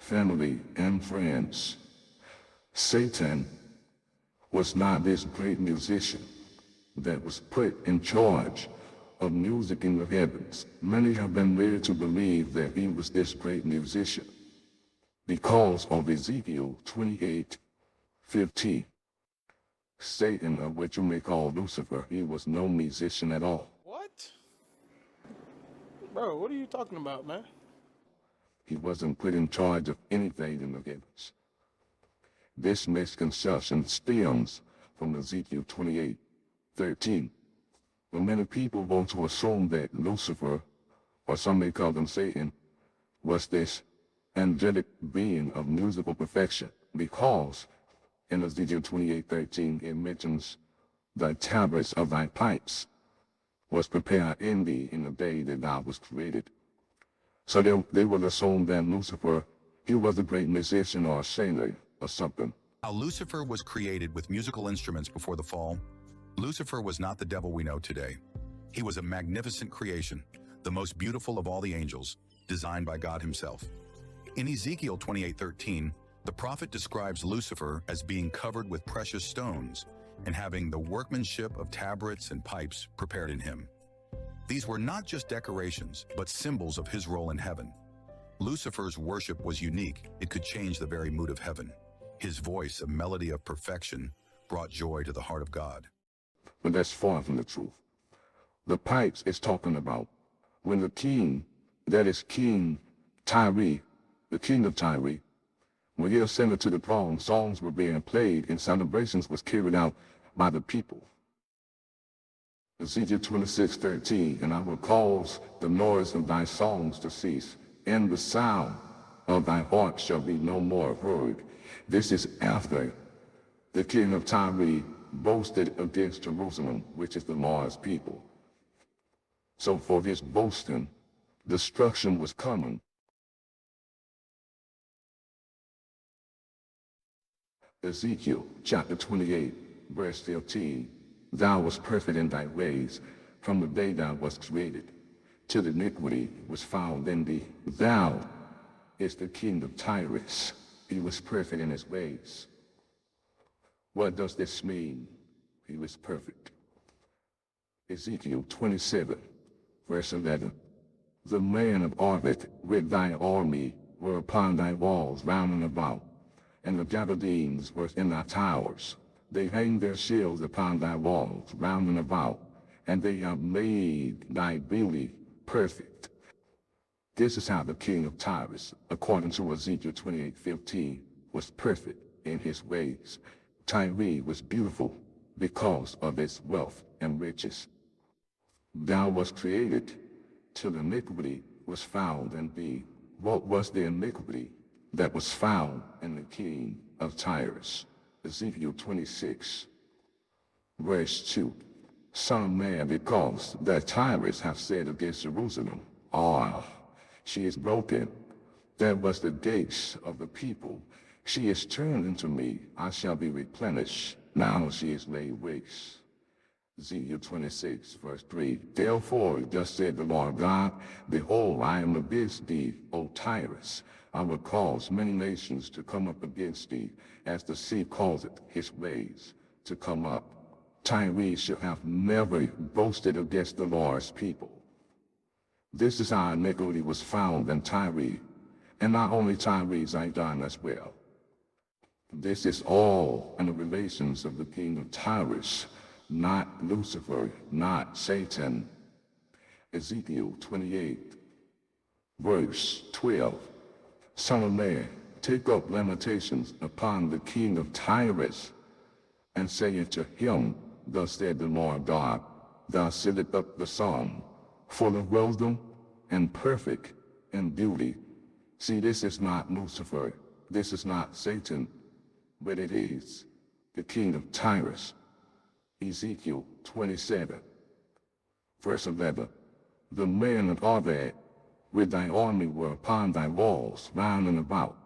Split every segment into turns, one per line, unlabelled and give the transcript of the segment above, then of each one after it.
family, and friends. Satan was not this great musician that was put in charge of music in the heavens. Many have been led to believe that he was this great musician because of Ezekiel 28:15. Satan, or what you may call Lucifer, he was no musician at all.
What? Bro, what are you talking about, man?
He wasn't put in charge of anything in the heavens. This misconception stems from Ezekiel 28:13. When many people want to assume that Lucifer, or some may call him Satan, was this angelic being of musical perfection, because in Ezekiel 28:13 it mentions the tabrets of thy pipes was prepared in thee in the day that thou was created. So they would assume that Lucifer, he was a great musician or a sailor or something.
How Lucifer was created with musical instruments before the fall, Lucifer was not the devil we know today. He was a magnificent creation, the most beautiful of all the angels, designed by God himself. In Ezekiel 28:13, the prophet describes Lucifer as being covered with precious stones and having the workmanship of tabrets and pipes prepared in him. These were not just decorations, but symbols of his role in heaven. Lucifer's worship was unique. It could change the very mood of heaven. His voice, a melody of perfection, brought joy to the heart of God.
But that's far from the truth. The pipes is talking about when the king, that is King Tyre, the king of Tyre, when he ascended to the throne, songs were being played and celebrations was carried out by the people. Ezekiel 26:13, and I will cause the noise of thy songs to cease, and the sound of thy harp shall be no more heard. This is after the king of Tyre boasted against Jerusalem, which is the Lord's people. So for this boasting, destruction was coming. Ezekiel chapter 28, verse 15, thou wast perfect in thy ways from the day thou wast created, till iniquity was found in thee. Thou is the king of Tyre. He was perfect in his ways. What does this mean? He was perfect. Ezekiel 27, verse 11. The men of Arvik with thy army were upon thy walls round and about, and the Gabardines were in thy towers. They hang their shields upon thy walls round and about, and they have made thy beauty perfect. This is how the king of Tyre, according to Ezekiel 28:15, was perfect in his ways. Tyre was beautiful because of its wealth and riches. Thou wast created till iniquity was found in thee. What was the iniquity that was found in the king of Tyre? Ezekiel 26, verse 2. Son of man, because that Tyre hath said against Jerusalem, she is broken. That was the gates of the people. She is turned into me. I shall be replenished. Now she is laid waste. Ezekiel 26, verse 3. Therefore, thus said the Lord God, behold, I am against thee, O Tyrus. I will cause many nations to come up against thee, as the sea causeth his waves to come up. Tyre shall have never boasted against the Lord's people. This is how iniquity was found in Tyre, and not only Tyre, Zidon as well. This is all in the relations of the king of Tyre, not Lucifer, not Satan. Ezekiel 28, verse 12. Son of man, take up lamentations upon the king of Tyre, and say unto him, thus said the Lord God, thou sittest up the song, full of wisdom and perfect in beauty. See, this is not Lucifer, this is not Satan, but it is the king of Tyre. Ezekiel 27, verse 11. The men of Arvik with thy army were upon thy walls round and about,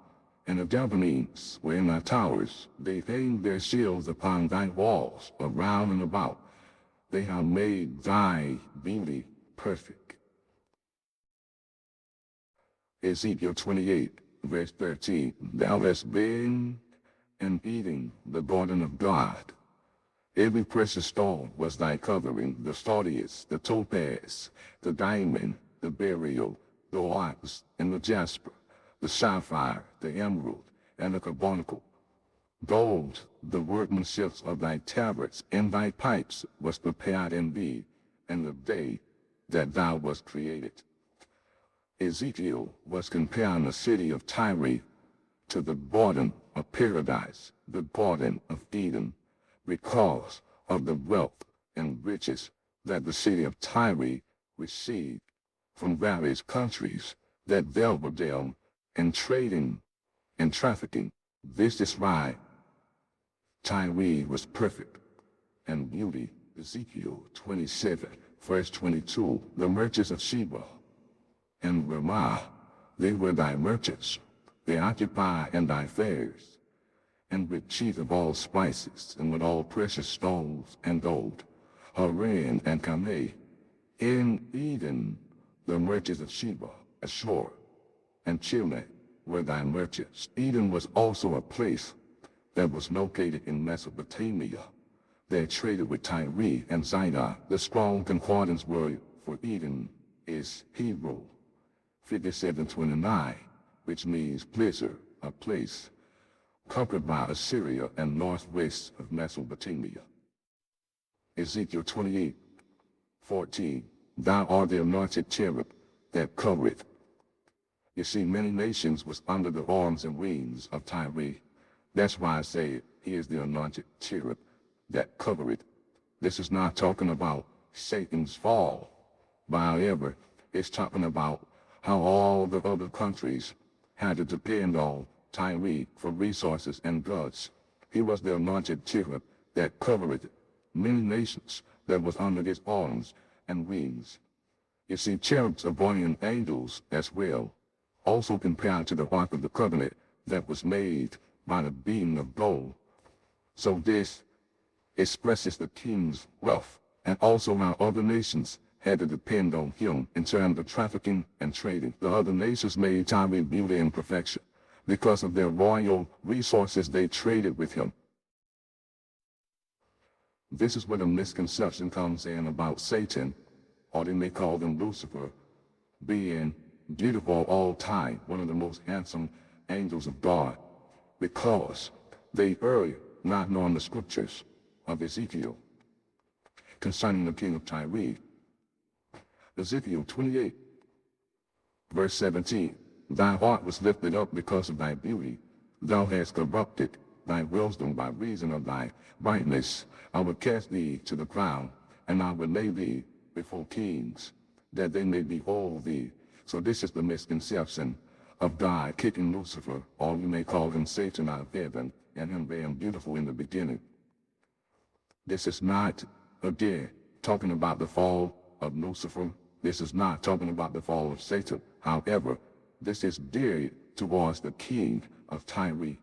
and the Gabardines were in thy towers. They hanged their shields upon thy walls around and about. They have made thy beauty perfect. Ezekiel 28, verse 13, thou hast been and eating the garden of God. Every precious stone was thy covering, the sardius, the topaz, the diamond, the beryl, the onyx, and the jasper, the sapphire, the emerald, and the carbuncle. Gold, the workmanship of thy tabrets and thy pipes was prepared in thee, in the day that thou wast created. Ezekiel was comparing the city of Tyre to the garden of paradise, the garden of Eden, because of the wealth and riches that the city of Tyre received from various countries that dealt with them in trading and trafficking. This is why Tyre was perfect and beauty. Ezekiel 27, verse 22, the merchants of Sheba and Ramah, they were thy merchants. They occupy in thy fairs, and with chief of all spices, and with all precious stones and gold, Haran and Kameh. In Eden, the merchants of Sheba, Ashur, and Chilneh were thy merchants. Eden was also a place that was located in Mesopotamia. They traded with Tyre and Zidon. The strong concordance word for Eden is Hebrew 5729, which means pleasure, a place conquered by Assyria and northwest of Mesopotamia. Ezekiel 28:14, thou art the anointed cherub that covereth. You see, many nations was under the arms and wings of Tyre. That's why I say he is the anointed cherub that covereth. This is not talking about Satan's fall, but however, it's talking about how all the other countries had to depend on Tyre for resources and goods. He was the anointed cherub that covered many nations that was under his arms and wings. You see, cherubs are guardian angels as well, also compared to the Ark of the Covenant that was made by the beam of gold. So this expresses the king's wealth, and also how other nations had to depend on him in terms of trafficking and trading. The other nations made Tyre beauty and perfection. Because of their royal resources, they traded with him. This is where the misconception comes in about Satan, or they may call him Lucifer, being beautiful all time, one of the most handsome angels of God, because they erred not knowing the scriptures of Ezekiel concerning the king of Tyre. Ezekiel 28, verse 17, thy heart was lifted up because of thy beauty. Thou hast corrupted thy wisdom by reason of thy brightness. I will cast thee to the ground, and I will lay thee before kings, that they may behold thee. So this is the misconception of God kicking Lucifer, or you may call him Satan, out of heaven, and him being beautiful in the beginning. This is not, again, talking about the fall of Lucifer. This is not talking about the fall of Satan. However, this is geared towards the king of Tyre.